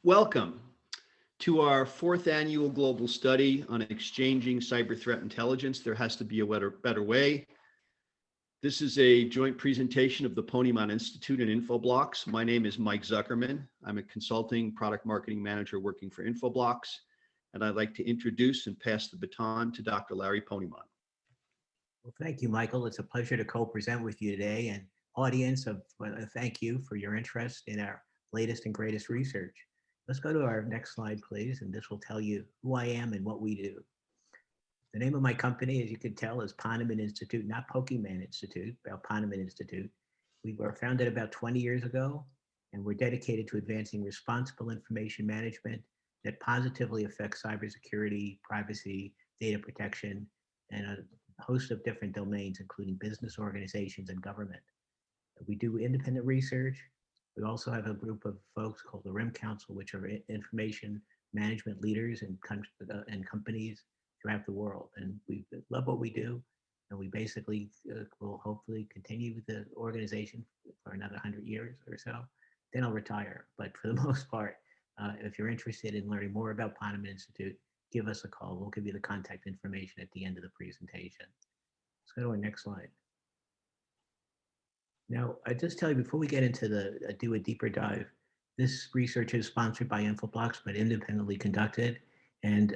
Welcome to our fourth annual global study on exchanging cyber threat intelligence. There has to be a better way. This is a joint presentation of the Ponemon Institute and Infoblox. My name is Mike Zuckerman. I'm a consulting product marketing manager working for Infoblox, and I'd like to introduce and pass the baton to Dr. Larry Ponemon. Well, thank you, Michael. It's a pleasure to co-present with you today. And audience, thank you for your interest in our latest and greatest research. Let's go to our next slide, please, and this will tell you who I am and what we do. The name of my company, as you can tell, is Ponemon Institute, not Pokemon Institute, but Ponemon Institute. We were founded about 20 years ago, and we're dedicated to advancing responsible information management that positively affects cybersecurity, privacy, data protection, and a host of different domains, including business organizations and government. We do independent research. We also have a group of folks called the RIM Council, which are information management leaders in companies throughout the world. And we love what we do. And we basically will hopefully continue with the organization for another 100 years or so. Then I'll retire. But for the most part, if you're interested in learning more about Ponemon Institute, give us a call. We'll give you the contact information at the end of the presentation. Let's go to our next slide. Now, I just tell you before we get into do a deeper dive, this research is sponsored by Infoblox, but independently conducted. And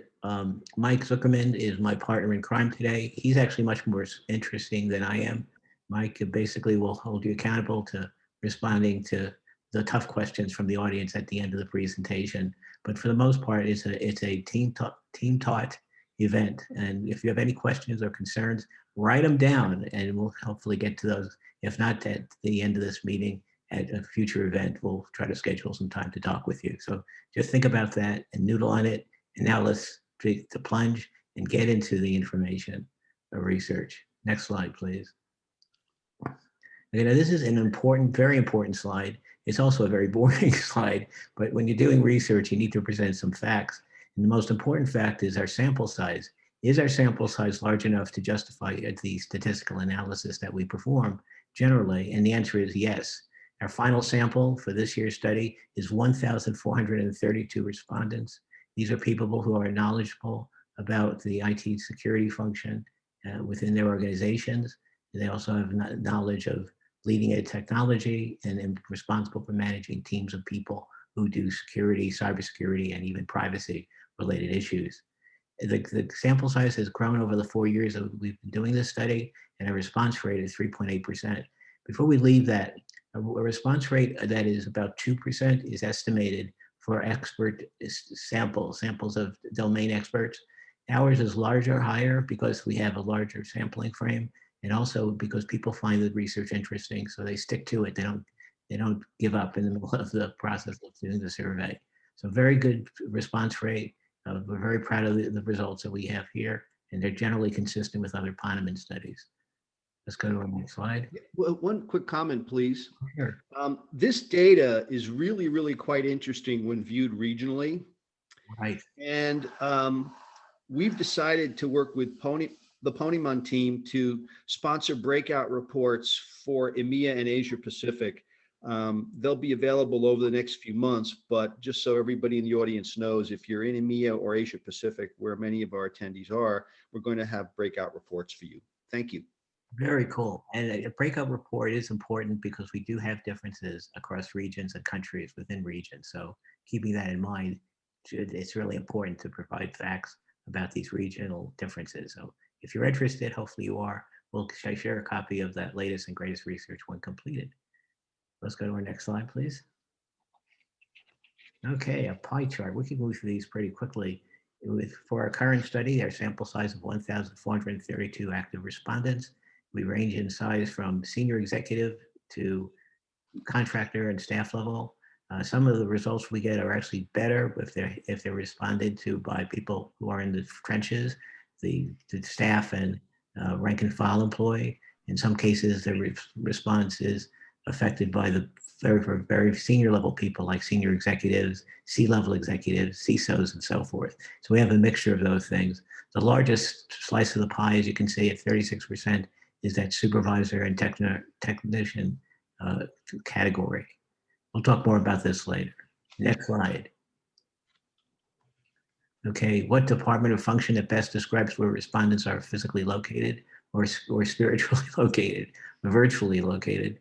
Mike Zuckerman is my partner in crime today. He's actually much more interesting than I am. Mike basically will hold you accountable to responding to the tough questions from the audience at the end of the presentation. But for the most part, it's a team taught event. And if you have any questions or concerns, write them down and we'll hopefully get to those. If not at the end of this meeting, at a future event, we'll try to schedule some time to talk with you. So just think about that and noodle on it. And now let's take the plunge and get into the information or research. Next slide, please. Okay, now this is an important, very important slide. It's also a very boring slide, but when you're doing research, you need to present some facts. And the most important fact is our sample size. Is our sample size large enough to justify the statistical analysis that we perform generally? And the answer is yes. Our final sample for this year's study is 1,432 respondents. These are people who are knowledgeable about the IT security function within their organizations. They also have knowledge of leading edge technology and responsible for managing teams of people who do security, cybersecurity, and even privacy related issues. The sample size has grown over the 4 years that we've been doing this study, and a response rate is 3.8%. Before we leave that, a response rate that is about 2% is estimated for expert samples of domain experts. Ours is larger, higher, because we have a larger sampling frame, and also because people find the research interesting, so they stick to it. They don't give up in the middle of the process of doing the survey. So very good response rate. We're very proud of the results that we have here, and they're generally consistent with other Ponemon studies. Let's go to our next slide. Well, one quick comment, please. Sure. This data is really quite interesting when viewed regionally. Right. And we've decided to work with the Ponemon team to sponsor breakout reports for EMEA and Asia Pacific. They'll be available over the next few months, but just so everybody in the audience knows, if you're in EMEA or Asia Pacific, where many of our attendees are, we're going to have breakout reports for you. Thank you. Very cool. And a breakout report is important because we do have differences across regions and countries within regions. So keeping that in mind, it's really important to provide facts about these regional differences. So if you're interested, hopefully you are, we'll share a copy of that latest and greatest research when completed. Let's go to our next slide, please. Okay, a pie chart. We can move through these pretty quickly. For our current study, our sample size of 1,432 active respondents. We range in size from senior executive to contractor and staff level. Some of the results we get are actually better if they're responded to by people who are in the trenches, the staff and rank and file employee. In some cases, the response is affected by the very senior level people like senior executives, C-level executives, CISOs, and so forth. So we have a mixture of those things. The largest slice of the pie, as you can see, at 36%, is that supervisor and technician category. We'll talk more about this later. Next slide. Okay, what department or function that best describes where respondents are physically located or spiritually located or virtually located?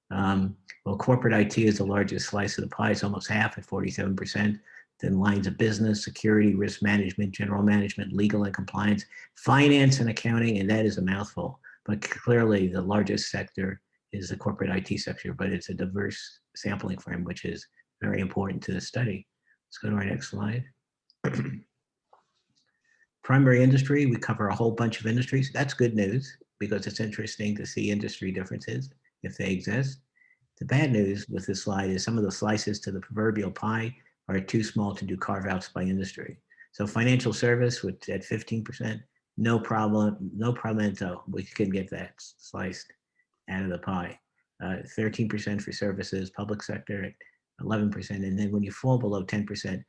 Well, corporate IT is the largest slice of the pie. It's almost half at 47%. Then lines of business, security, risk management, general management, legal and compliance, finance and accounting, and that is a mouthful. But clearly the largest sector is the corporate IT sector, but it's a diverse sampling frame, which is very important to the study. Let's go to our next slide. Primary industry, we cover a whole bunch of industries. That's good news because it's interesting to see industry differences if they exist. The bad news with this slide is some of the slices to the proverbial pie are too small to do carve-outs by industry. So financial service, which at 15%, no problem, no problemento. We can get that sliced out of the pie. 13% for services, public sector, 11%. And then when you fall below 10%,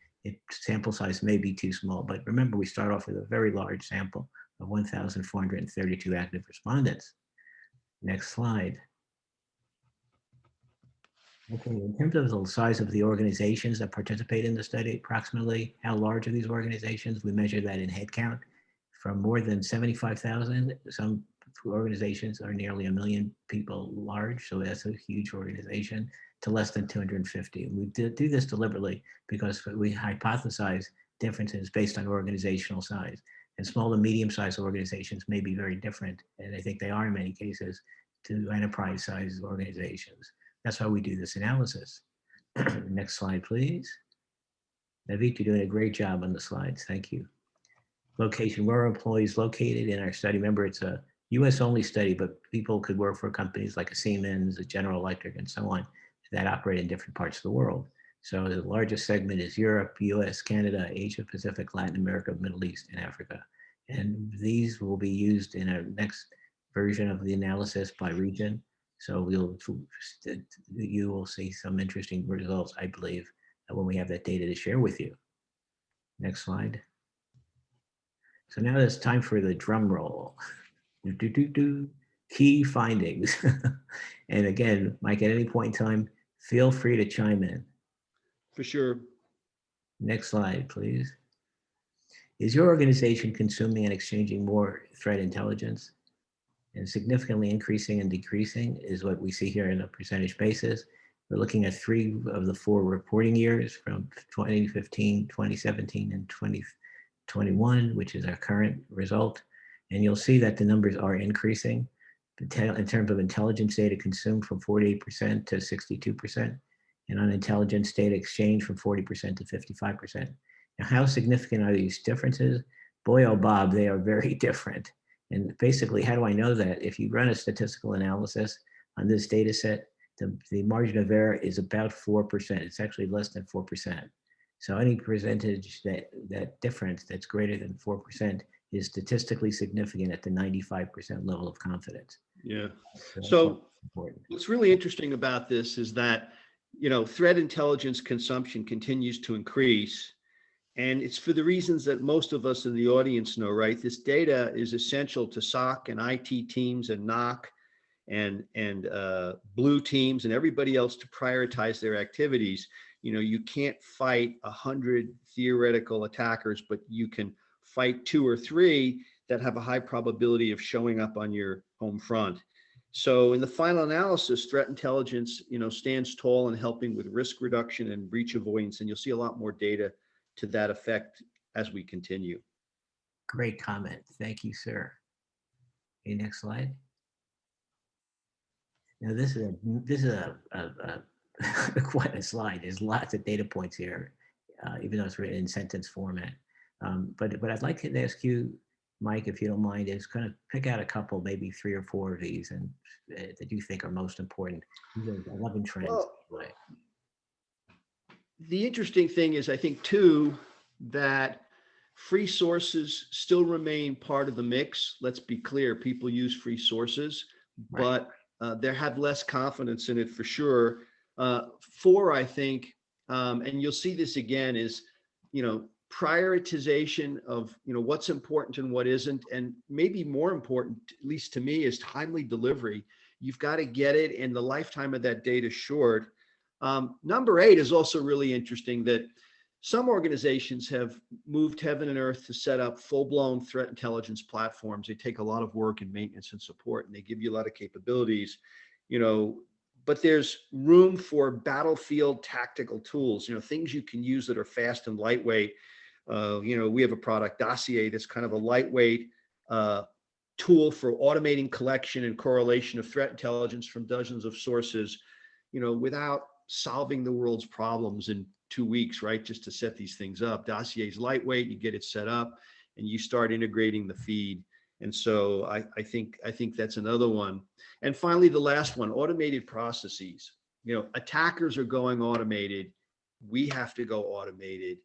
sample size may be too small. But remember, we start off with a very large sample of 1,432 active respondents. Next slide. Okay, in terms of the size of the organizations that participate in the study, approximately how large are these organizations? We measure that in headcount. From more than 75,000, some organizations are nearly 1 million people large, so that's a huge organization, to less than 250. We do this deliberately because we hypothesize differences based on organizational size. And small to medium-sized organizations may be very different, and I think they are in many cases, to enterprise-sized organizations. That's why we do this analysis. Next slide, please. Naveed, you're doing a great job on the slides. Thank you. Location, where are employees located in our study? Remember, it's a US only study, but people could work for companies like a Siemens, a General Electric, and so on that operate in different parts of the world. So the largest segment is Europe, US, Canada, Asia Pacific, Latin America, Middle East, and Africa. And these will be used in our next version of the analysis by region. So you will see some interesting results, I believe, when we have that data to share with you. Next slide. So now it's time for the drum roll. Key findings. And again, Mike, at any point in time, feel free to chime in. For sure. Next slide, please. Is your organization consuming and exchanging more threat intelligence? And significantly increasing and decreasing is what we see here in a percentage basis. We're looking at 3 of the 4 reporting years from 2015, 2017, and 2021, which is our current result. And you'll see that the numbers are increasing in terms of intelligence data consumed from 48% to 62%, and on intelligence data exchange from 40% to 55%. Now, how significant are these differences? Boy, oh, Bob, they are very different. And basically, how do I know that? If you run a statistical analysis on this data set, the margin of error is about 4%. It's actually less than 4%. So any percentage that difference that's greater than 4% is statistically significant at the 95% level of confidence. Yeah. So what's really interesting about this is that, threat intelligence consumption continues to increase. And it's for the reasons that most of us in the audience know, right? This data is essential to SOC and IT teams and NOC and blue teams and everybody else to prioritize their activities. You can't fight 100 theoretical attackers, but you can fight 2 or 3 that have a high probability of showing up on your home front. So in the final analysis, threat intelligence, stands tall in helping with risk reduction and breach avoidance. And you'll see a lot more data to that effect as we continue. Great comment. Thank you, sir. Okay, next slide. Now this is a quite a slide. There's lots of data points here, even though it's written in sentence format. But I'd like to ask you, Mike, if you don't mind, is kind of pick out a couple, maybe 3 or 4 of these, and that you think are most important. These are 11 trends. Well, the interesting thing is, I think, too, that free sources still remain part of the mix. Let's be clear, people use free sources, right, but they have less confidence in it for sure. 4, I think, and you'll see this again, is, prioritization of, what's important and what isn't. And maybe more important, at least to me, is timely delivery. You've got to get it, and the lifetime of that data is short. Number 8 is also really interesting, that Some organizations have moved heaven and earth to set up full-blown threat intelligence platforms. They take a lot of work and maintenance and support, and they give you a lot of capabilities, but there's room for battlefield tactical tools, things you can use that are fast and lightweight. We have a product, Dossier, that's kind of a lightweight tool for automating collection and correlation of threat intelligence from dozens of sources, without solving the world's problems in 2 weeks, right? Just to set these things up. Dossier is lightweight, you get it set up and you start integrating the feed. And so I think that's another one. And finally, the last one, automated processes. Attackers are going automated. We have to go automated.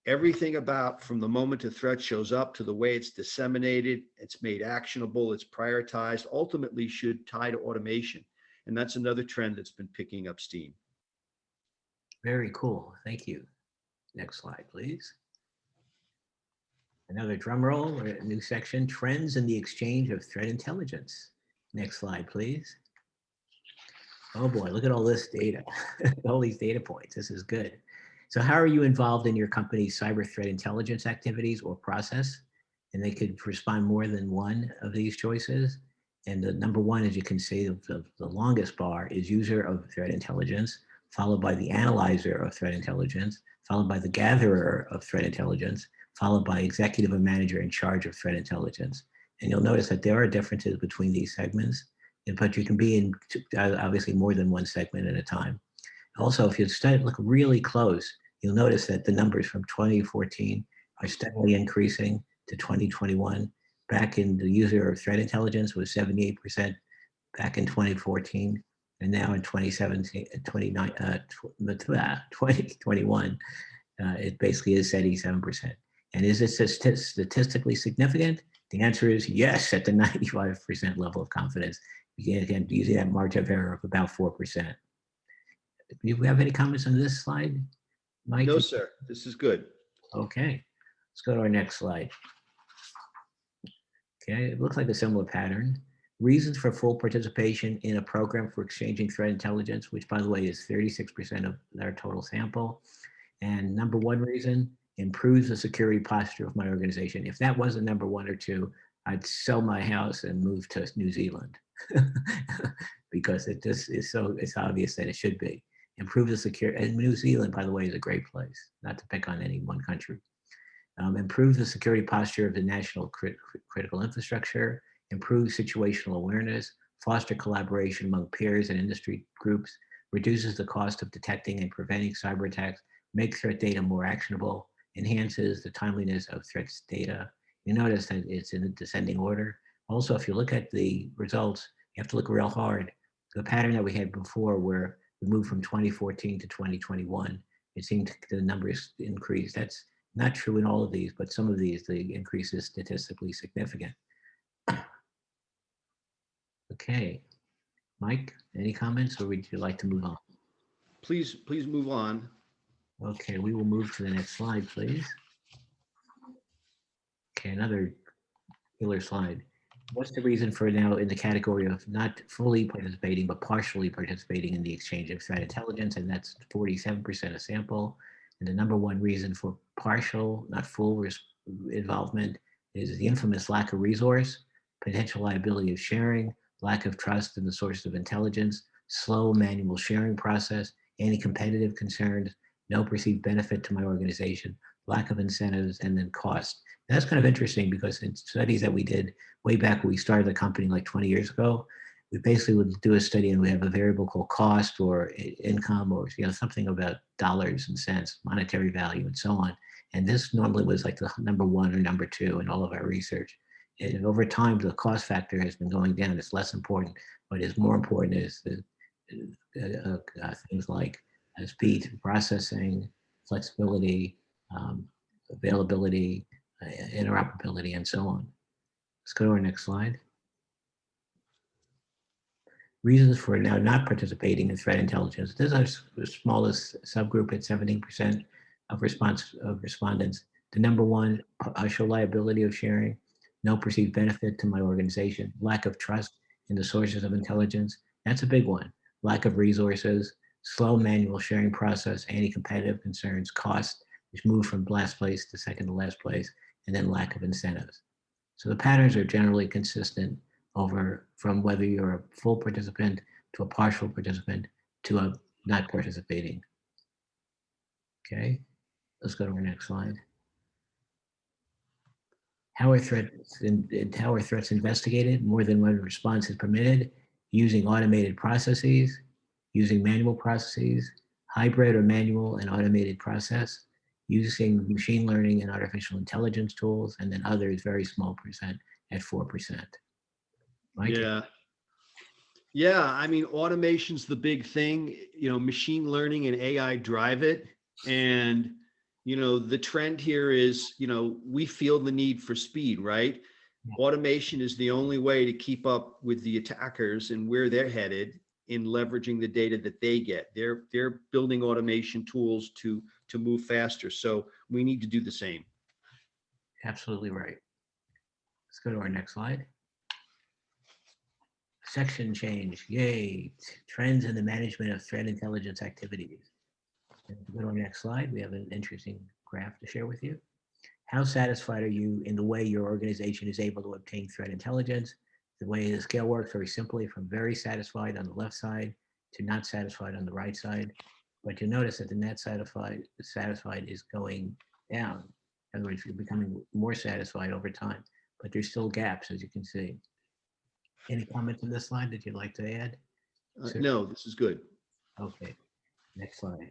Everything about from the moment a threat shows up to the way it's disseminated, it's made actionable, it's prioritized, ultimately should tie to automation. And that's another trend that's been picking up steam. Very cool. Thank you. Next slide, please. Another drum roll, or a new section, trends in the exchange of threat intelligence. Next slide, please. Oh boy, look at all this data, all these data points. This is good. So how are you involved in your company's cyber threat intelligence activities or process? And they could respond more than one of these choices. And the number one, as you can see, the longest bar is user of threat intelligence, followed by the analyzer of threat intelligence, followed by the gatherer of threat intelligence, followed by executive and manager in charge of threat intelligence. And you'll notice that there are differences between these segments, but you can be in obviously more than one segment at a time. Also, if you look really close, you'll notice that the numbers from 2014 are steadily increasing to 2021. Back in the user of threat intelligence was 78% back in 2014. And now in 2021, it basically is 77%. And is it statistically significant? The answer is yes, at the 95% level of confidence. Again, using that margin of error of about 4%. Do you have any comments on this slide, Mike? No, sir. This is good. Okay. Let's go to our next slide. Okay, it looks like a similar pattern. Reasons for full participation in a program for exchanging threat intelligence, which by the way is 36% of our total sample. And number one reason, improves the security posture of my organization. If that wasn't number one or two, I'd sell my house and move to New Zealand because it just is it's obvious that it should be. Improve the security, and New Zealand, by the way, is a great place, not to pick on any one country. Improve the security posture of the national critical infrastructure, improve situational awareness, foster collaboration among peers and industry groups, reduces the cost of detecting and preventing cyber attacks, make threat data more actionable, enhances the timeliness of threats data. You notice that it's in a descending order. Also, if you look at the results, you have to look real hard. The pattern that we had before where we moved from 2014 to 2021, it seemed the numbers increased. That's not true in all of these, but some of these, the increase is statistically significant. Okay, Mike, any comments, or would you like to move on? Please move on. Okay, we will move to the next slide, please. Okay, another killer slide. What's the reason for now in the category of not fully participating, but partially participating in the exchange of threat intelligence? And that's 47% of sample. And the number one reason for partial, not full involvement is the infamous lack of resource, potential liability of sharing, lack of trust in the source of intelligence, slow manual sharing process, anti-competitive concerns, no perceived benefit to my organization, lack of incentives, and then cost. And that's kind of interesting because in studies that we did way back when we started the company like 20 years ago, we basically would do a study and we have a variable called cost or income or something about dollars and cents, monetary value and so on. And this normally was like the number one or number two in all of our research. And over time, the cost factor has been going down. It's less important. What is more important is things like speed, processing, flexibility, availability, interoperability, and so on. Let's go to our next slide. Reasons for now not participating in threat intelligence. This is the smallest subgroup at 17% of respondents. The number one, partial liability of sharing, no perceived benefit to my organization, lack of trust in the sources of intelligence. That's a big one. Lack of resources, slow manual sharing process, anti-competitive concerns, cost, which move from last place to second to last place, and then lack of incentives. So the patterns are generally consistent over from whether you're a full participant to a partial participant to a not participating. Okay, let's go to our next slide. How are threats investigated? More than one response is permitted, using automated processes, using manual processes, hybrid or manual and automated process, using machine learning and artificial intelligence tools, and then others, very small percent at 4%. Mike? Yeah. Yeah, I mean, automation's the big thing. Machine learning and AI drive it. And, the trend here is, we feel the need for speed, right? Automation is the only way to keep up with the attackers and where they're headed in leveraging the data that they get. They're building automation tools to move faster. So we need to do the same. Absolutely right. Let's go to our next slide. Section change, yay. Trends in the management of threat intelligence activities. And go to our next slide. We have an interesting graph to share with you. How satisfied are you in the way your organization is able to obtain threat intelligence? The way the scale works very simply from very satisfied on the left side to not satisfied on the right side. But you notice that the net satisfied is going down. In other words, you're becoming more satisfied over time, but there's still gaps, as you can see. Any comments on this slide that you'd like to add? No, this is good. Okay, next slide.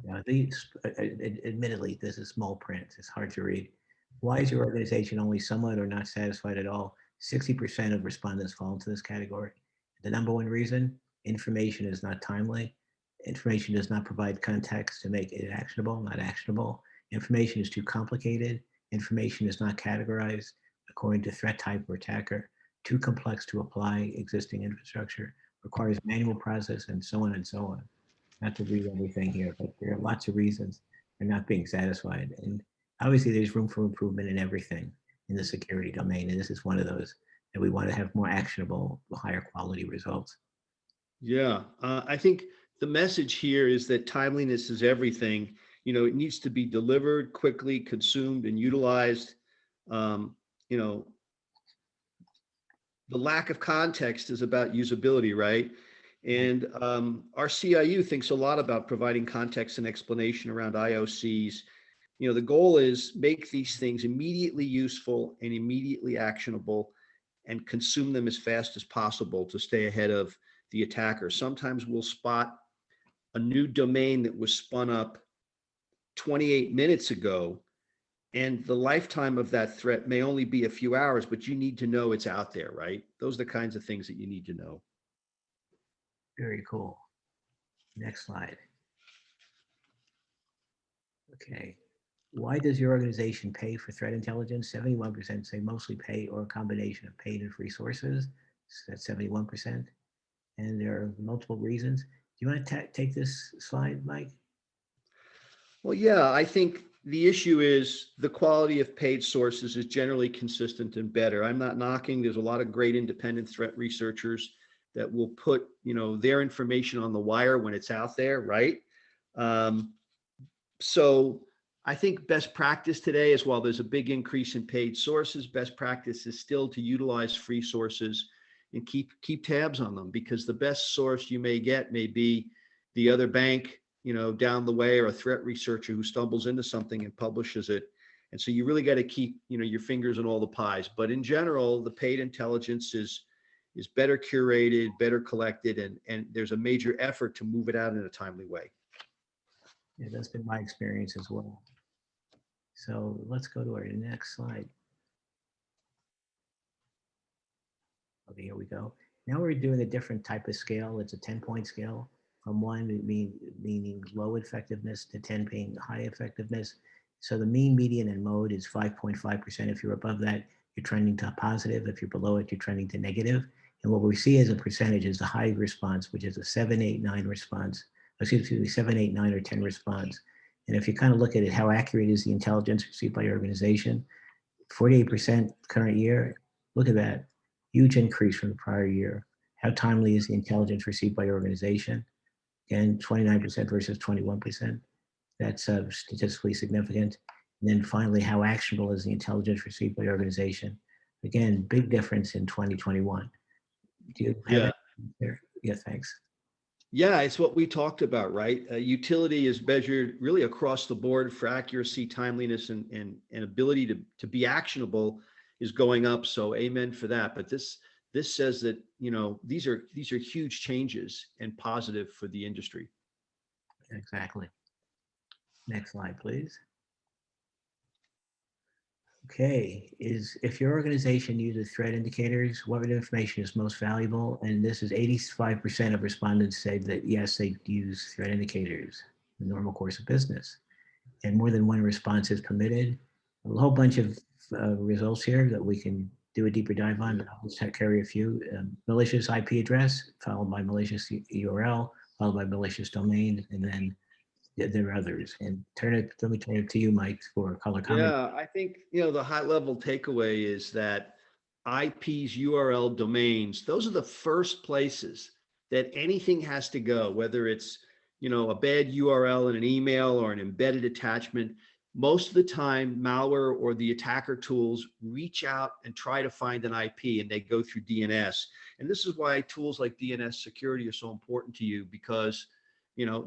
Now, these, admittedly, this is small print. It's hard to read. Why is your organization only somewhat or not satisfied at all? 60% of respondents fall into this category. The number one reason, information is not timely. Information does not provide context to make it actionable, not actionable. Information is too complicated. Information is not categorized according to threat type or attacker. Too complex to apply existing infrastructure. Requires manual process and so on and so on. Not to read everything here, but there are lots of reasons for not being satisfied. And obviously there's room for improvement in everything in the security domain. And this is one of those that we want to have more actionable, higher quality results. Yeah, I think the message here is that timeliness is everything. It needs to be delivered quickly, consumed, and utilized. The lack of context is about usability, right? And our CIU thinks a lot about providing context and explanation around IOCs. The goal is make these things immediately useful and immediately actionable and consume them as fast as possible to stay ahead of the attacker. Sometimes we'll spot a new domain that was spun up 28 minutes ago, and the lifetime of that threat may only be a few hours, but you need to know it's out there, right? Those are the kinds of things that you need to know. Very cool. Next slide. Okay. Why does your organization pay for threat intelligence? 71% say mostly pay or a combination of paid and free sources. So that's 71%. And there are multiple reasons. Do you want to take this slide, Mike? Well, yeah, I think the issue is the quality of paid sources is generally consistent and better. I'm not knocking. There's a lot of great independent threat researchers that will put, their information on the wire when it's out there, right? So I think best practice today is, while there's a big increase in paid sources, best practice is still to utilize free sources and keep tabs on them, because the best source you may get may be the other bank, down the way, or a threat researcher who stumbles into something and publishes it. And so you really got to keep, your fingers in all the pies. But in general, the paid intelligence is better curated, better collected, and there's a major effort to move it out in a timely way. Yeah, that's been my experience as well. So let's go to our next slide. Okay, here we go. Now we're doing a different type of scale. It's a 10-point scale, from 1 meaning low effectiveness to 10 being high effectiveness. So the mean, median, and mode is 5.5%. If you're above that, you're trending to positive. If you're below it, you're trending to negative. And what we see as a percentage is the high response, which is a 7, 8, 9 response. Excuse me, 7, 8, 9, or 10 response. And if you kind of look at it, how accurate is the intelligence received by your organization? 48% current year. Look at that. Huge increase from the prior year. How timely is the intelligence received by your organization? Again, 29% versus 21%. that's statistically significant. And then finally, how actionable is the intelligence received by the organization? Again, big difference in 2021. Do you have Yeah. it there? Yeah, thanks. Yeah, it's what we talked about, right? Utility is measured really across the board for accuracy, timeliness, and ability to be actionable is going up. So amen for that. But this says that, these are huge changes and positive for the industry. Exactly. Next slide, please. Okay, if your organization uses threat indicators, what information is most valuable? And this is 85% of respondents say that yes, they use threat indicators in the normal course of business. And more than one response is permitted. A whole bunch of results here that we can do a deeper dive on, but I'll just carry a few. Malicious IP address, followed by malicious URL, followed by malicious domain, and then there are others. And let me turn it to you, Mike, for color comment. Yeah, I think, the high level takeaway is that IPs, URL domains, those are the first places that anything has to go, whether it's, a bad URL in an email or an embedded attachment. Most of the time, malware or the attacker tools reach out and try to find an IP, and they go through DNS. And this is why tools like DNS security are so important to you, because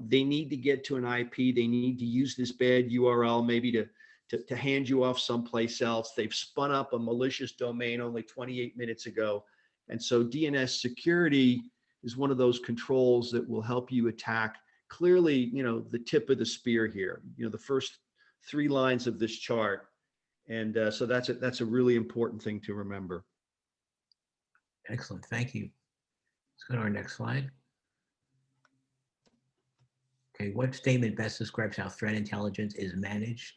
they need to get to an IP. They need to use this bad URL maybe to hand you off someplace else. They've spun up a malicious domain only 28 minutes ago. And so DNS security is one of those controls that will help you attack clearly, the tip of the spear here, the first 3 lines of this chart. And so that's a really important thing to remember. Excellent, thank you. Let's go to our next slide. Okay, what statement best describes how threat intelligence is managed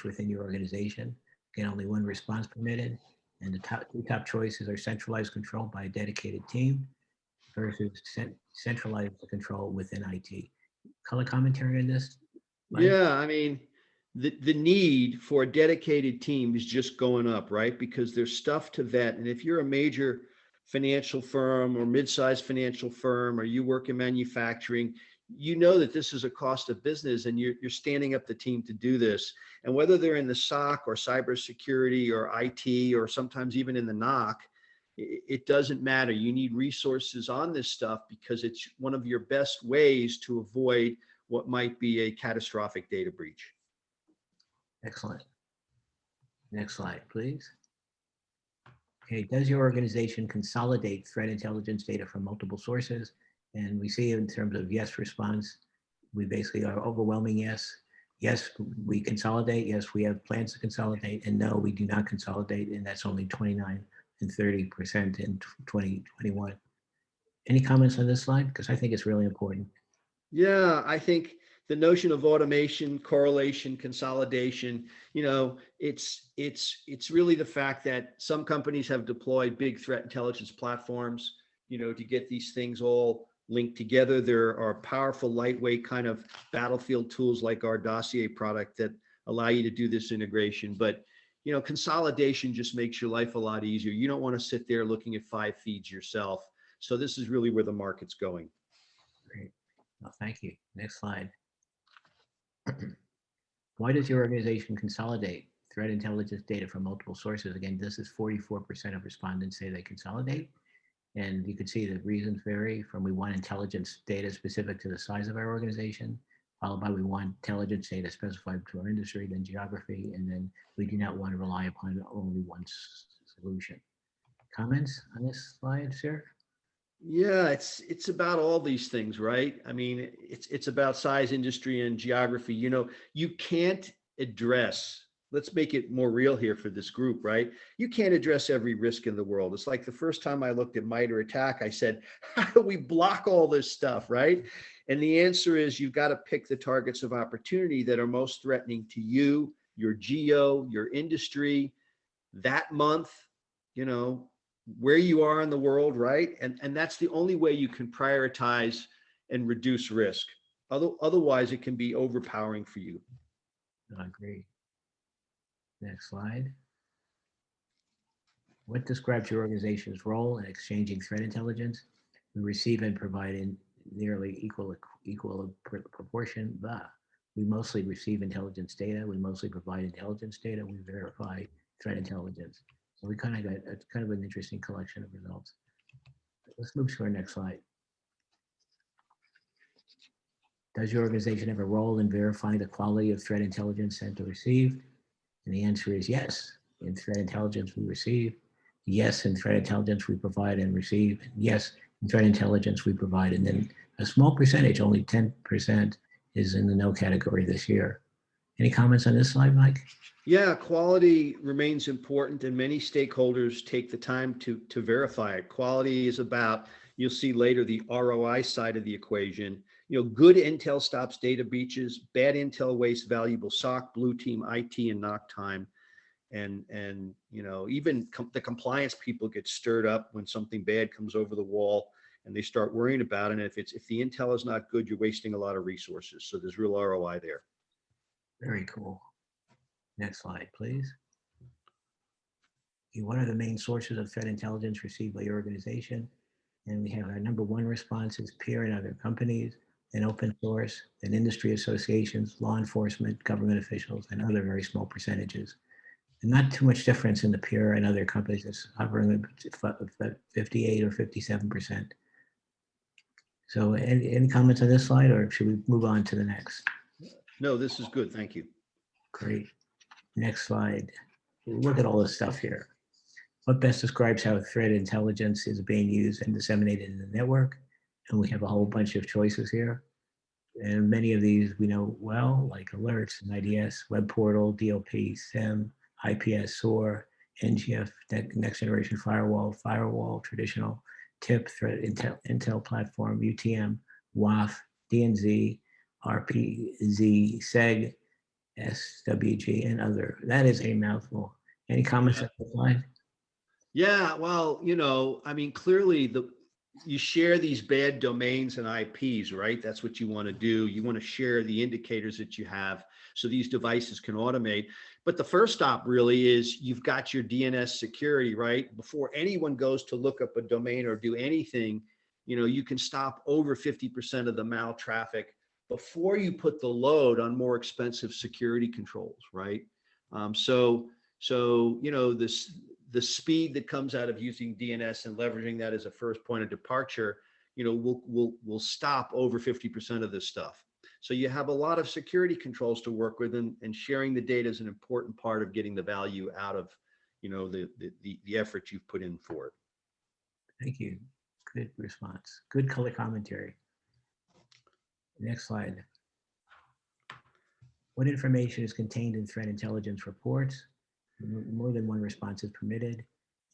within your organization? Again, only one response permitted. And the top choices are centralized control by a dedicated team versus centralized control within IT. Color commentary on this, Mike? Yeah, I mean, the need for a dedicated team is just going up, right? Because there's stuff to vet. And if you're a major financial firm or mid-sized financial firm, or you work in manufacturing, that this is a cost of business, and you're standing up the team to do this. And whether they're in the SOC or cybersecurity or IT, or sometimes even in the NOC, it doesn't matter. You need resources on this stuff because it's one of your best ways to avoid what might be a catastrophic data breach. Excellent. Next slide, please. Okay, does your organization consolidate threat intelligence data from multiple sources? And we see in terms of yes response, we basically are overwhelming yes. Yes, we consolidate. Yes, we have plans to consolidate. And no, we do not consolidate. And that's only 29 and 30% in 2021. Any comments on this slide? Because I think it's really important. Yeah, I think the notion of automation, correlation, consolidation, it's really the fact that some companies have deployed big threat intelligence platforms, to get these things all linked together. There are powerful, lightweight kind of battlefield tools like our Dossier product that allow you to do this integration. But, consolidation just makes your life a lot easier. You don't want to sit there looking at 5 feeds yourself. So this is really where the market's going. Great. Well, thank you. Next slide. Why does your organization consolidate threat intelligence data from multiple sources? Again, this is 44% of respondents say they consolidate. And you can see the reasons vary from we want intelligence data specific to the size of our organization, followed by we want intelligence data specified to our industry, then geography, and then we do not want to rely upon only one solution. Comments on this slide, sir? Yeah, it's about all these things, right? I mean, it's about size, industry, and geography. You can't address, let's make it more real here for this group, right? You can't address every risk in the world. It's like the first time I looked at MITRE ATT&CK, I said, how do we block all this stuff, right? And the answer is you've got to pick the targets of opportunity that are most threatening to you, your geo, your industry, that month, where you are in the world, right? And that's the only way you can prioritize and reduce risk. Otherwise, it can be overpowering for you. I agree. Next slide. What describes your organization's role in exchanging threat intelligence? We receive and provide in nearly equal proportion. We mostly receive intelligence data. We mostly provide intelligence data. We verify threat intelligence. So we kind of got a kind of an interesting collection of results. Let's move to our next slide. Does your organization have a role in verifying the quality of threat intelligence sent or received? And the answer is yes. In threat intelligence we receive. Yes, in threat intelligence we provide and receive. Yes, in threat intelligence we provide. And then a small percentage, only 10%, is in the no category this year. Any comments on this slide, Mike? Yeah, quality remains important, and many stakeholders take the time to verify it. Quality is about, you'll see later, the ROI side of the equation. Good intel stops data breaches, bad intel wastes valuable SOC, blue team, IT, and knock time. And even the compliance people get stirred up when something bad comes over the wall and they start worrying about it. And if the intel is not good, you're wasting a lot of resources. So there's real ROI there. Very cool. Next slide, please. What are the main sources of threat intelligence received by your organization? And we have our number one response is peer and other companies, then open source, then industry associations, law enforcement, government officials, and other very small percentages. And not too much difference in the peer and other companies. It's hovering at 58 or 57%. So any comments on this slide, or should we move on to the next? No, this is good. Thank you. Great. Next slide. Look at all this stuff here. What best describes how threat intelligence is being used and disseminated in the network? And we have a whole bunch of choices here. And many of these we know well, like alerts and IDS, web portal, DLP, SIEM, IPS, SOAR, NGF, next generation firewall, traditional, TIP, threat intel platform, UTM, WAF, DNZ, RPZ, SEG, SWG, and other. That is a mouthful. Any comments on the slide? Yeah, well, clearly you share these bad domains and IPs, right? That's what you want to do. You want to share the indicators that you have so these devices can automate. But the first stop really is you've got your DNS security, right? Before anyone goes to look up a domain or do anything, you can stop over 50% of the mal traffic before you put the load on more expensive security controls, right? The speed that comes out of using DNS and leveraging that as a first point of departure, will stop over 50% of this stuff. So you have a lot of security controls to work with, and sharing the data is an important part of getting the value out of, the effort you've put in for it. Thank you. Good response. Good color commentary. Next slide. What information is contained in threat intelligence reports? More than one response is permitted.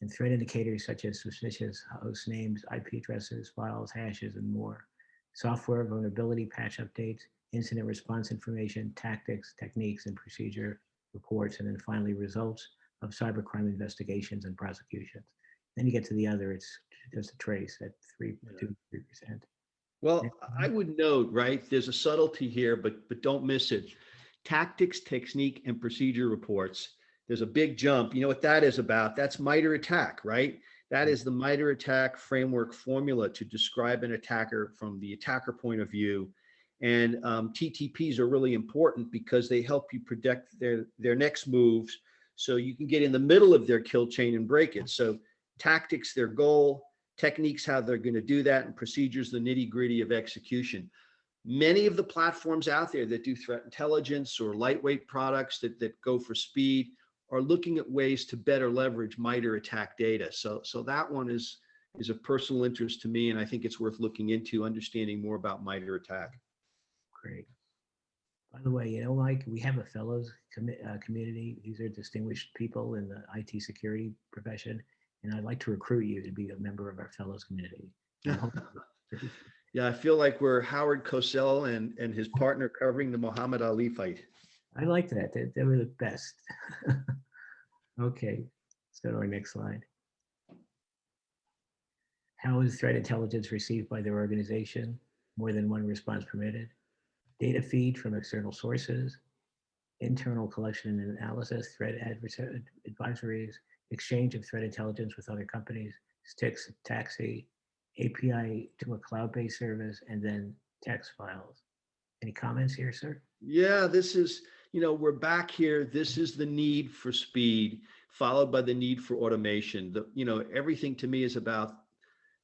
And threat indicators such as suspicious host names, IP addresses, files, hashes, and more. Software vulnerability patch updates, incident response information, tactics, techniques, and procedure reports, and then finally results of cybercrime investigations and prosecutions. Then you get to the other, it's just a trace at 3%. Well, I would note, right, there's a subtlety here, but don't miss it. Tactics, technique, and procedure reports. There's a big jump. You know what that is about? That's MITRE ATT&CK, right? That is the MITRE ATT&CK framework formula to describe an attacker from the attacker point of view. And TTPs are really important because they help you predict their next moves, so you can get in the middle of their kill chain and break it. So tactics, their goal, techniques, how they're going to do that, and procedures, the nitty-gritty of execution. Many of the platforms out there that do threat intelligence or lightweight products that go for speed are looking at ways to better leverage MITRE ATT&CK data. So that one is a personal interest to me, and I think it's worth looking into, understanding more about MITRE ATT&CK. Great. By the way, Mike, we have a fellows community. These are distinguished people in the IT security profession, and I'd like to recruit you to be a member of our fellows community. Yeah, I feel like we're Howard Cosell and his partner covering the Muhammad Ali fight. I like that. They were the best. Okay, let's go to our next slide. How is threat intelligence received by their organization? More than one response permitted. Data feed from external sources, internal collection and analysis, threat advisories, exchange of threat intelligence with other companies, sticks, taxi, API to a cloud-based service, and then text files. Any comments here, sir? Yeah, this is, we're back here. This is the need for speed, followed by the need for automation. Everything to me is about,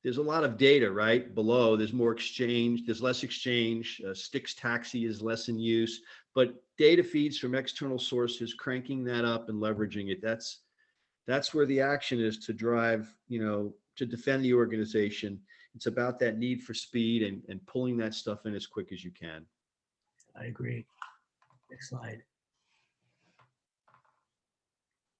there's a lot of data, right? Below, there's more exchange, there's less exchange. Stix taxi is less in use, but data feeds from external sources, cranking that up and leveraging it. That's where the action is to drive, to defend the organization. It's about that need for speed and pulling that stuff in as quick as you can. I agree. Next slide.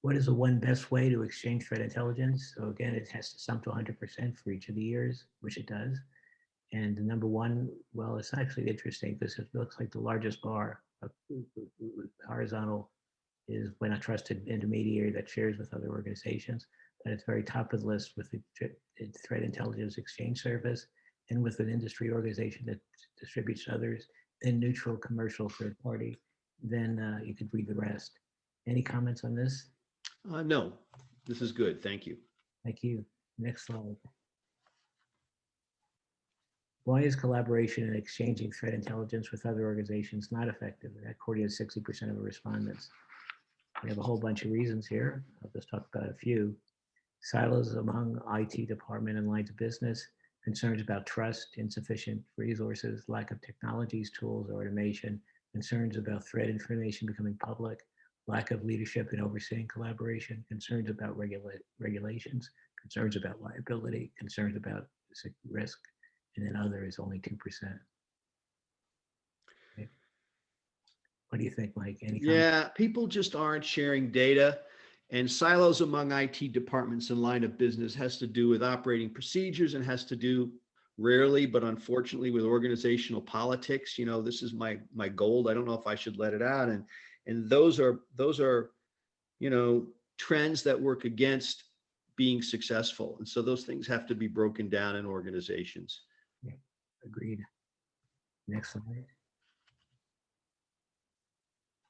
What is the one best way to exchange threat intelligence? So again, it has to sum to 100% for each of the years, which it does. And the number one, well, it's actually interesting because it looks like the largest bar, horizontal, is when a trusted intermediary that shares with other organizations. But it's very top of the list with the threat intelligence exchange service and with an industry organization that distributes to others, then neutral commercial third party. Then you could read the rest. Any comments on this? No, this is good. Thank you. Thank you. Next slide. Why is collaboration and exchanging threat intelligence with other organizations not effective? According to 60% of the respondents. We have a whole bunch of reasons here. I'll just talk about a few. Silos among IT department and lines of business, concerns about trust, insufficient resources, lack of technologies, tools, or automation, concerns about threat information becoming public, lack of leadership in overseeing collaboration, concerns about regulations, concerns about liability, concerns about risk, and then other is only 2%. Okay. What do you think, Mike? Any comments? Yeah, people just aren't sharing data, and silos among IT departments and line of business has to do with operating procedures and has to do rarely, but unfortunately with organizational politics. This is my gold. I don't know if I should let it out. And those are, trends that work against being successful. And so those things have to be broken down in organizations. Yeah, agreed. Next slide.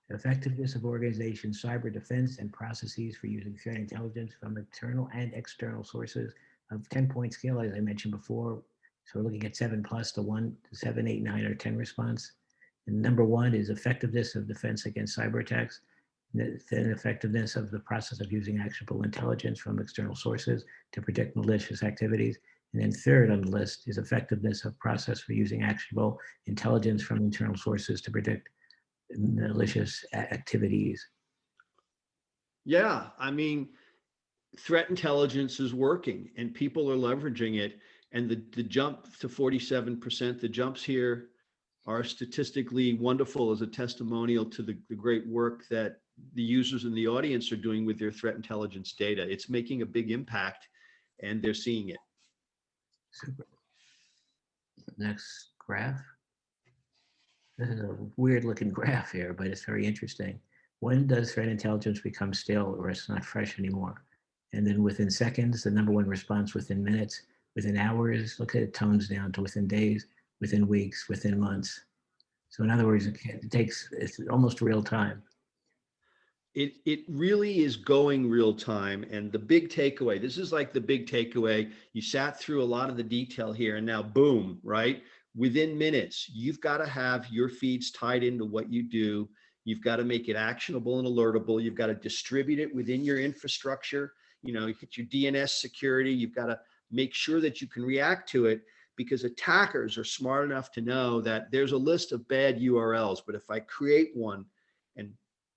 Effectiveness of organization cyber defense and processes for using threat intelligence from internal and external sources of 10-point scale, as I mentioned before. So we're looking at 7+ to 1 to 7, 8, 9, or 10 response. And number one is effectiveness of defense against cyber attacks. Then effectiveness of the process of using actionable intelligence from external sources to predict malicious activities. And then third on the list is effectiveness of process for using actionable intelligence from internal sources to predict malicious activities. Yeah, threat intelligence is working and people are leveraging it. And the jump to 47%, the jumps here are statistically wonderful as a testimonial to the great work that the users in the audience are doing with their threat intelligence data. It's making a big impact and they're seeing it. Super. Next graph. This is a weird looking graph here, but it's very interesting. When does threat intelligence become stale or it's not fresh anymore? And then within seconds, the number one response within minutes, within hours, look at it tones down to within days, within weeks, within months. So in other words, it's almost real time. It really is going real time. And the big takeaway, this is like the big takeaway. You sat through a lot of the detail here and now boom, right? Within minutes, you've got to have your feeds tied into what you do. You've got to make it actionable and alertable. You've got to distribute it within your infrastructure. You get your DNS security. You've got to make sure that you can react to it because attackers are smart enough to know that there's a list of bad URLs, but if I create one and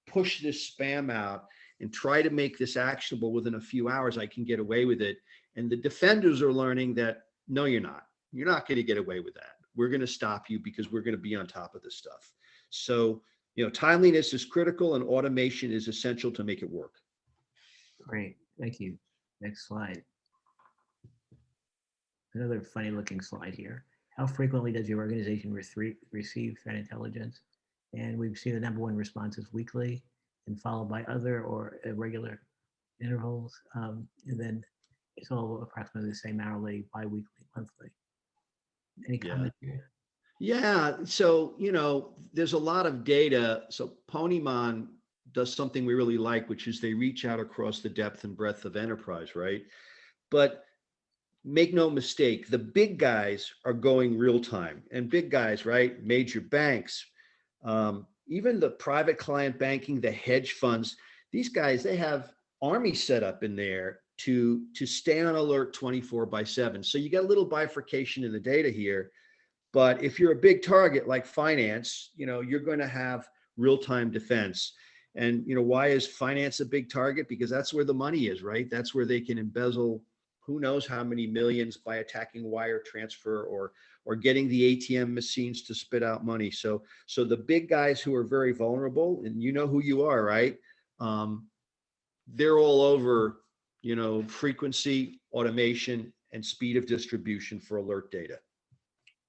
push this spam out and try to make this actionable within a few hours, I can get away with it. And the defenders are learning that, no, you're not. You're not going to get away with that. We're going to stop you because we're going to be on top of this stuff. So, timeliness is critical and automation is essential to make it work. Great, thank you. Next slide. Another funny looking slide here. How frequently does your organization receive threat intelligence? And we've seen the number one response is weekly and followed by other or irregular intervals. And then it's all approximately the same hourly, bi-weekly, monthly. Any comments here? Yeah, so, there's a lot of data. So Ponymon does something we really like, which is they reach out across the depth and breadth of enterprise, right? But make no mistake, the big guys are going real time, and big guys, right? Major banks, even the private client banking, the hedge funds, these guys, they have armies set up in there to stay on alert 24/7. So you got a little bifurcation in the data here. But if you're a big target like finance, you're going to have real-time defense. And why is finance a big target? Because that's where the money is, right? That's where they can embezzle who knows how many millions by attacking wire transfer or getting the ATM machines to spit out money. So the big guys who are very vulnerable, and you know who you are, right? They're all over, frequency, automation, and speed of distribution for alert data.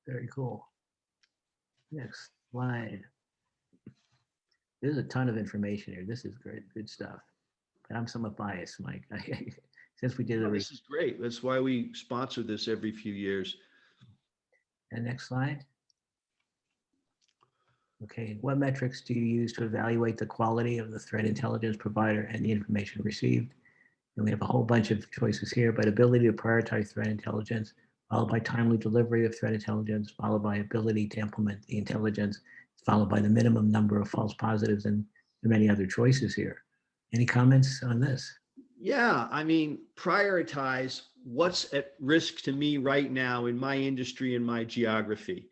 Very cool. Next slide. There's a ton of information here. This is great, good stuff. But I'm somewhat biased, Mike. Since we did the this is great. That's why we sponsor this every few years. And next slide. Okay, what metrics do you use to evaluate the quality of the threat intelligence provider and the information received? And we have a whole bunch of choices here, but ability to prioritize threat intelligence, followed by timely delivery of threat intelligence, followed by ability to implement the intelligence, followed by the minimum number of false positives, and many other choices here. Any comments on this? Yeah, I mean, prioritize what's at risk to me right now in my industry and my geography.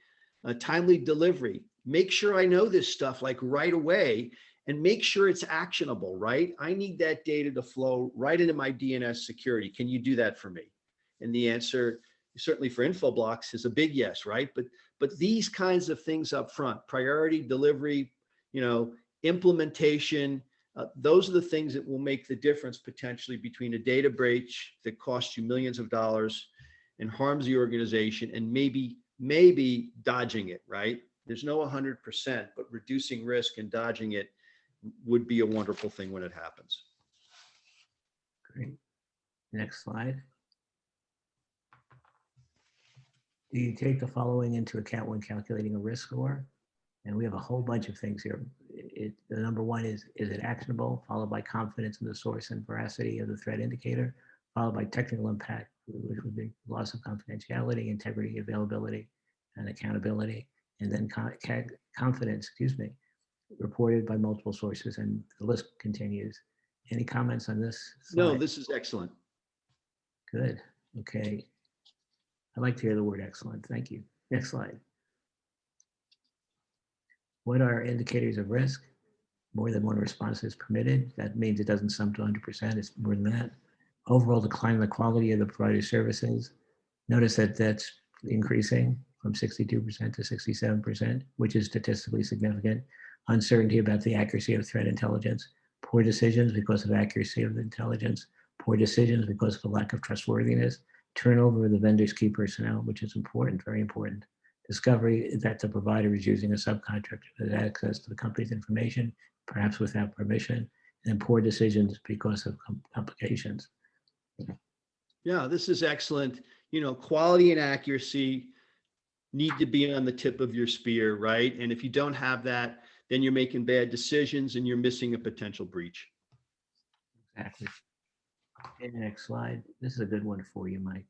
Timely delivery. Make sure I know this stuff like right away and make sure it's actionable, right? I need that data to flow right into my DNS security. Can you do that for me? And the answer, certainly for Infoblox, is a big yes, right? But these kinds of things up front, priority, delivery, implementation, those are the things that will make the difference potentially between a data breach that costs you millions of dollars and harms the organization and maybe dodging it, right? There's no 100%, but reducing risk and dodging it would be a wonderful thing when it happens. Great. Next slide. Do you take the following into account when calculating a risk score? And we have a whole bunch of things here. The number one is it actionable, followed by confidence in the source and veracity of the threat indicator, followed by technical impact, which would be loss of confidentiality, integrity, availability, and accountability, and then confidence, reported by multiple sources, and the list continues. Any comments on this slide? No, this is excellent. Good. Okay. I like to hear the word excellent. Thank you. Next slide. What are indicators of risk? More than one response is permitted. That means it doesn't sum to 100%. It's more than that. Overall decline in the quality of the provider services. Notice that that's increasing from 62% to 67%, which is statistically significant. Uncertainty about the accuracy of threat intelligence. Poor decisions because of accuracy of the intelligence. Poor decisions because of a lack of trustworthiness. Turnover of the vendor's key personnel, which is important, very important. Discovery that the provider is using a subcontractor that has access to the company's information, perhaps without permission, and then poor decisions because of complications. Yeah, this is excellent. Quality and accuracy need to be on the tip of your spear, right? And if you don't have that, then you're making bad decisions and you're missing a potential breach. Exactly. Okay, next slide. This is a good one for you, Mike.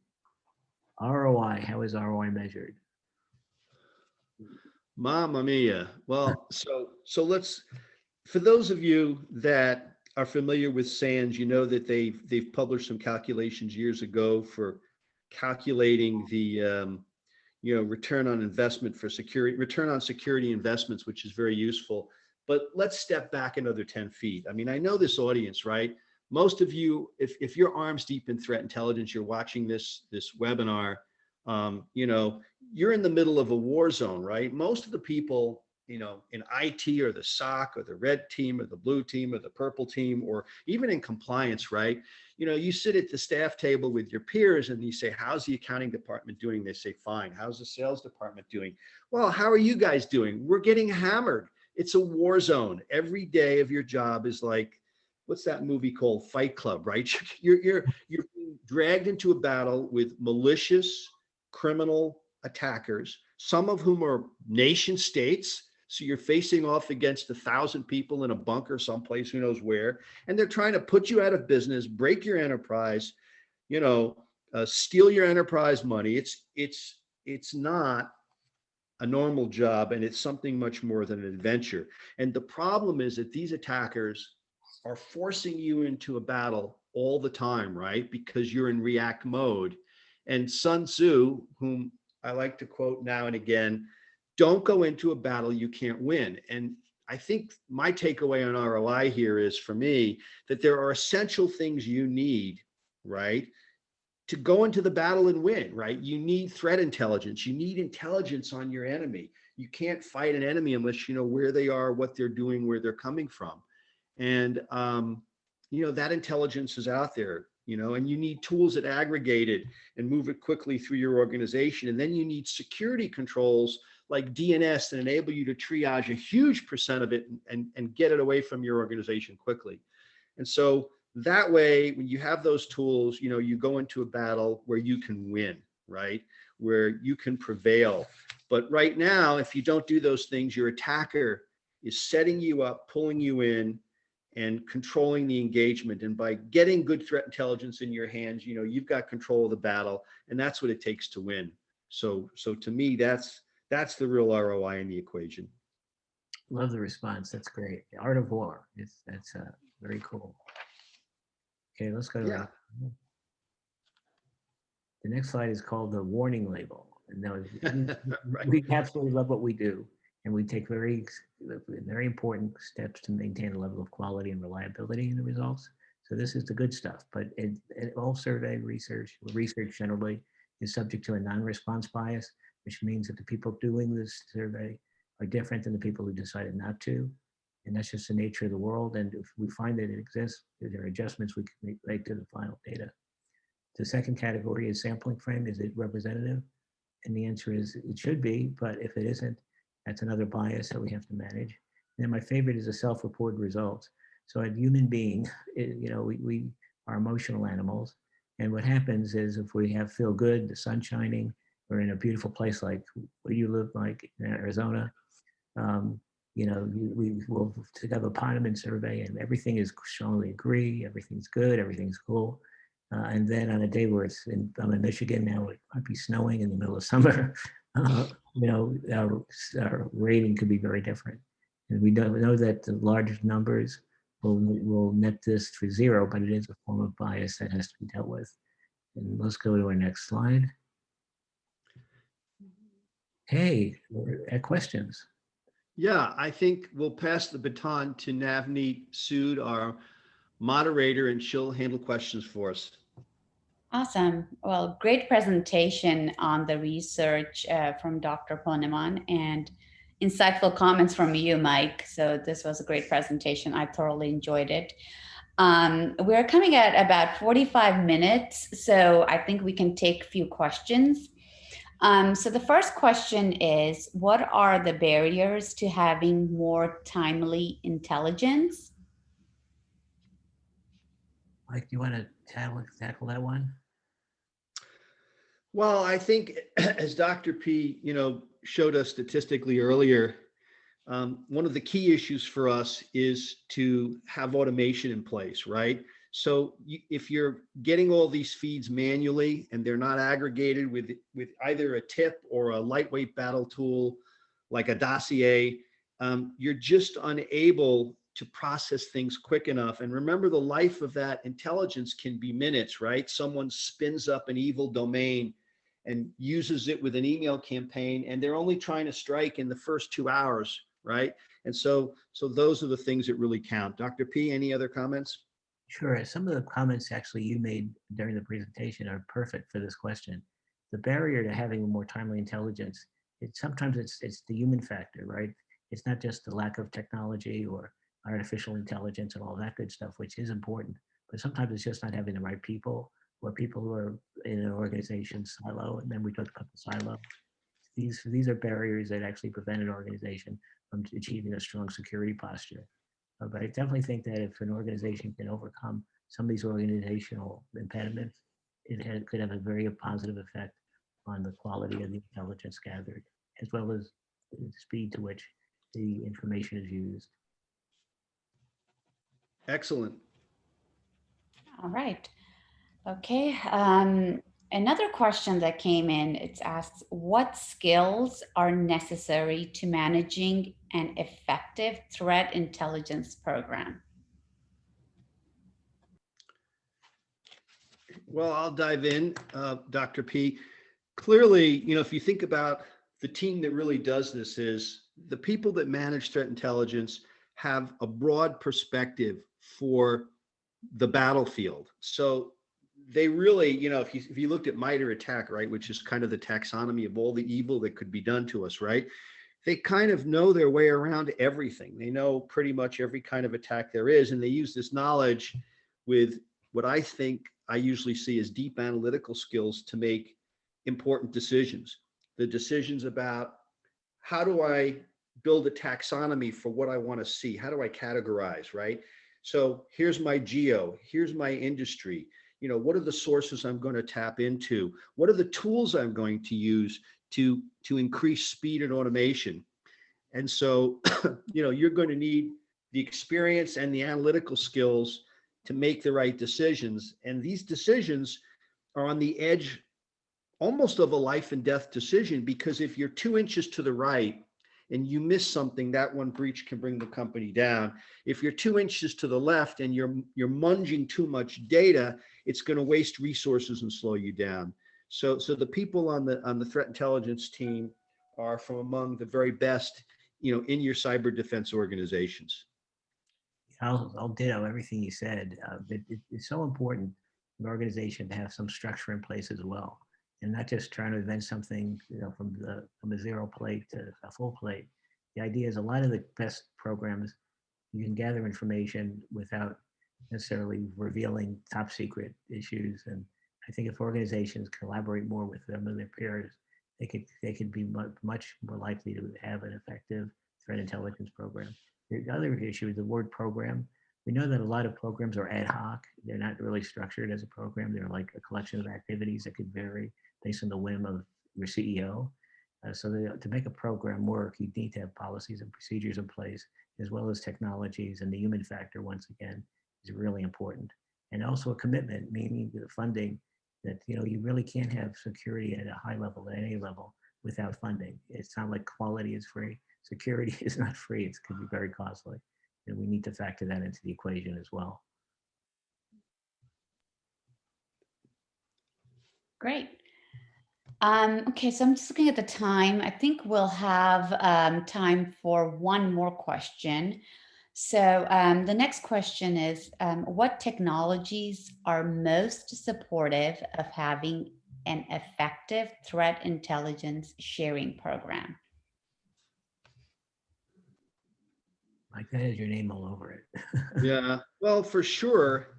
ROI, how is ROI measured? Mamma mia. Well, so let's, for those of you that are familiar with SANS, you know that they've published some calculations years ago for calculating the return on investment for security, return on security investments, which is very useful. But let's step back another 10 feet. I mean, I know this audience, right? Most of you, if you're arms deep in threat intelligence, you're watching this webinar, you're in the middle of a war zone, right? Most of the people, in IT or the SOC or the red team or the blue team or the purple team, or even in compliance, right? You sit at the staff table with your peers and you say, how's the accounting department doing? They say, fine. How's the sales department doing? Well, how are you guys doing? We're getting hammered. It's a war zone. Every day of your job is like, what's that movie called? Fight Club, right? You're being dragged into a battle with malicious criminal attackers, some of whom are nation states. So you're facing off against 1,000 people in a bunker someplace, who knows where, and they're trying to put you out of business, break your enterprise, steal your enterprise money. It's not a normal job, and it's something much more than an adventure. And the problem is that these attackers are forcing you into a battle all the time, right? Because you're in react mode. And Sun Tzu, whom I like to quote now and again, don't go into a battle you can't win. And I think my takeaway on ROI here is, for me, that there are essential things you need, right, to go into the battle and win, right? You need threat intelligence. You need intelligence on your enemy. You can't fight an enemy unless you know where they are, what they're doing, where they're coming from. And, that intelligence is out there, and you need tools that aggregate it and move it quickly through your organization. And then you need security controls like DNS that enable you to triage a huge percent of it and get it away from your organization quickly. And so that way, when you have those tools, you go into a battle where you can win, right? Where you can prevail. But right now, if you don't do those things, your attacker is setting you up, pulling you in, and controlling the engagement. And by getting good threat intelligence in your hands, you've got control of the battle, and that's what it takes to win. So to me, that's the real ROI in the equation. Love the response. That's great. The art of war. That's very cool. Okay, let's go to the next slide. Is called the warning label. And now Right. we absolutely love what we do, and we take very important steps to maintain a level of quality and reliability in the results. So this is the good stuff. But all survey research generally is subject to a non-response bias, which means that the people doing this survey are different than the people who decided not to. And that's just the nature of the world. And if we find that it exists, there are adjustments we can make to the final data. The second category is sampling frame. Is it representative? And the answer is it should be, but if it isn't, that's another bias that we have to manage. And then my favorite is the self-reported results. So a human being, we are emotional animals. And what happens is if we feel good, the sun shining, we're in a beautiful place like where you live, like in Arizona, we will have a Ponemon survey and everything is strongly agree, everything's good, everything's cool. And then on a day where I'm in Michigan now, it might be snowing in the middle of summer, our rating could be very different. And we don't know that the large numbers will net this to zero, but it is a form of bias that has to be dealt with. And let's go to our next slide. Hey, questions. Yeah, I think we'll pass the baton to Navneet Sood, our moderator, and she'll handle questions for us. Awesome. Well, great presentation on the research from Dr. Ponemon and insightful comments from you, Mike. So this was a great presentation. I thoroughly enjoyed it. We're coming at about 45 minutes, so I think we can take a few questions. So the first question is, what are the barriers to having more timely intelligence? Mike, do you want to tackle that one? Well, I think as Dr. P, showed us statistically earlier, one of the key issues for us is to have automation in place, right? So if you're getting all these feeds manually and they're not aggregated with either a tip or a lightweight battle tool like a dossier, you're just unable to process things quick enough. And remember, the life of that intelligence can be minutes, right? Someone spins up an evil domain and uses it with an email campaign, and they're only trying to strike in the first 2 hours, right? And so those are the things that really count. Dr. P, any other comments? Sure. Some of the comments actually you made during the presentation are perfect for this question. The barrier to having more timely intelligence, sometimes it's the human factor, right? It's not just the lack of technology or artificial intelligence and all that good stuff, which is important, but sometimes it's just not having the right people or people who are in an organization silo. And then we talked about the silo. These are barriers that actually prevent an organization from achieving a strong security posture. But I definitely think that if an organization can overcome some of these organizational impediments, it could have a very positive effect on the quality of the intelligence gathered, as well as the speed to which the information is used. Excellent. All right. Okay. Another question that came in, it's asked, what skills are necessary to managing an effective threat intelligence program? Well, I'll dive in, Dr. P. Clearly, if you think about the team that really does this, is the people that manage threat intelligence have a broad perspective for the battlefield. So they really, if you looked at MITRE ATT&CK, right, which is kind of the taxonomy of all the evil that could be done to us, right? They kind of know their way around everything. They know pretty much every kind of attack there is, and they use this knowledge with what I think I usually see as deep analytical skills to make important decisions. The decisions about how do I build a taxonomy for what I want to see? How do I categorize, right? So here's my geo, here's my industry. What are the sources I'm going to tap into? What are the tools I'm going to use to increase speed and automation? And so, you're going to need the experience and the analytical skills to make the right decisions. And these decisions are on the edge almost of a life and death decision, because if you're 2 inches to the right and you miss something, that one breach can bring the company down. If you're 2 inches to the left and you're munging too much data, it's going to waste resources and slow you down. So the people on the threat intelligence team are from among the very best, in your cyber defense organizations. I'll ditto everything you said. It's so important for an organization to have some structure in place as well, and not just trying to invent something, from a zero plate to a full plate. The idea is a lot of the best programs, you can gather information without necessarily revealing top secret issues. And I think if organizations collaborate more with them and their peers, they could be much more likely to have an effective threat intelligence program. The other issue is the word program. We know that a lot of programs are ad hoc. They're not really structured as a program. They're like a collection of activities that could vary based on the whim of your CEO. To make a program work, you need to have policies and procedures in place, as well as technologies, and the human factor, once again, is really important. And also a commitment, meaning the funding, that you really can't have security at a high level, at any level, without funding. It's not like quality is free. Security is not free. It could be very costly. And we need to factor that into the equation as well. Great. Okay, so I'm just looking at the time. I think we'll have time for one more question. So the next question is, what technologies are most supportive of having an effective threat intelligence sharing program? Like, that has your name all over it. Yeah, well, for sure,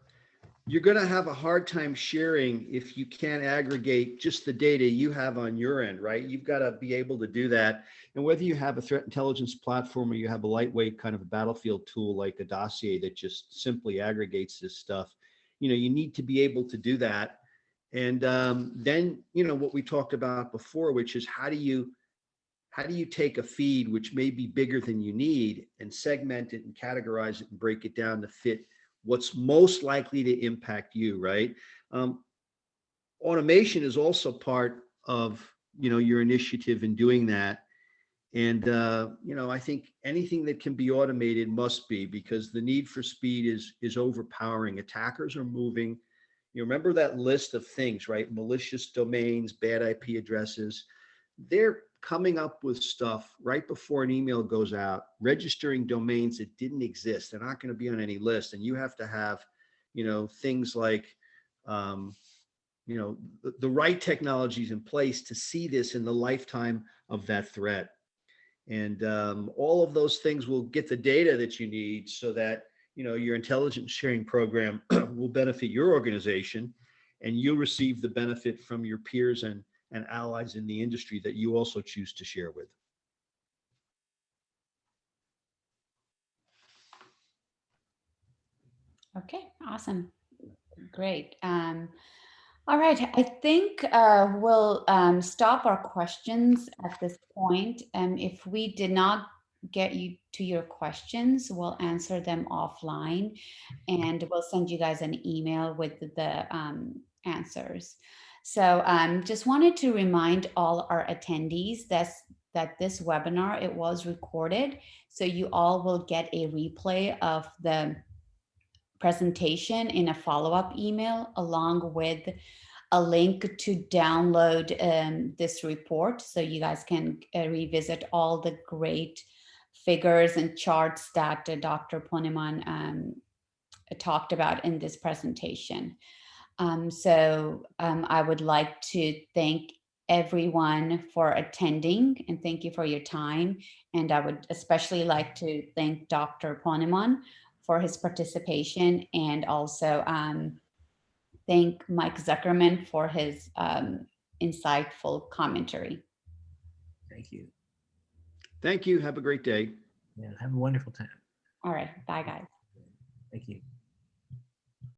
you're going to have a hard time sharing if you can't aggregate just the data you have on your end, right? You've got to be able to do that. And whether you have a threat intelligence platform or you have a lightweight kind of a battlefield tool like a dossier that just simply aggregates this stuff, you need to be able to do that. And then, what we talked about before, which is how do you take a feed which may be bigger than you need and segment it and categorize it and break it down to fit what's most likely to impact you, right? Automation is also part of, your initiative in doing that. And, I think anything that can be automated must be, because the need for speed is overpowering. Attackers are moving. You remember that list of things, right? Malicious domains, bad IP addresses. They're coming up with stuff right before an email goes out, registering domains that didn't exist. They're not going to be on any list. And you have to have, things like, the right technologies in place to see this in the lifetime of that threat. And all of those things will get the data that you need so that, your intelligence sharing program will benefit your organization, and you'll receive the benefit from your peers and allies in the industry that you also choose to share with. Okay, awesome. Great. All right, I think we'll stop our questions at this point. And if we did not get you to your questions, we'll answer them offline, and we'll send you guys an email with the answers. So just wanted to remind all our attendees that this webinar, it was recorded. So you all will get a replay of the presentation in a follow-up email along with a link to download this report so you guys can revisit all the great figures and charts that Dr. Poneman talked about in this presentation. I would like to thank everyone for attending and thank you for your time. And I would especially like to thank Dr. Poneman for his participation and also thank Mike Zuckerman for his insightful commentary. Thank you. Thank you. Have a great day. Yeah, have a wonderful time. All right. Bye, guys. Thank you.